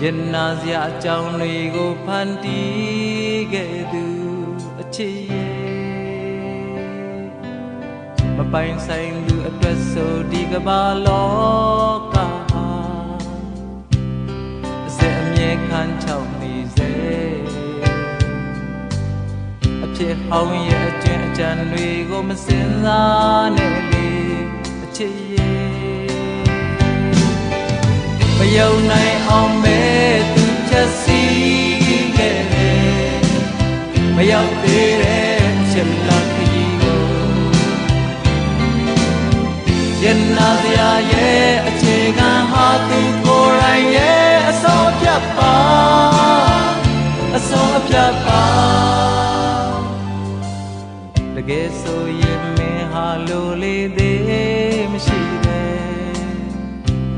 ရင်နာစရာအကြောင်းတွေကိုဖန်တီးခဲ့သူအချစ်ရဲ့မပိုင်ဆိုင်သူအတွက်ဆိုဒီကမ္ဘာလောကအစအမြဲခံချောက်နေစေအဖြစ်ဟောင်းရဲ့အကျဉ်းအကြံတွေကိုမစင်စားနဲ့လေအချစ်ရဲ့မယုံနိုင်အောင်မဲ့သူချက်စီခဲ့တယ်မရောက်သေးတဲ့အချက်လက်ကြီးကိုရင်နာစရာရဲ့အခြေခံဟာသူကိုယ်တိုင်ရဲ့အဆုံးအဖြတ်ပါအဆုံးအဖြတ်ပါတကယ်ဆို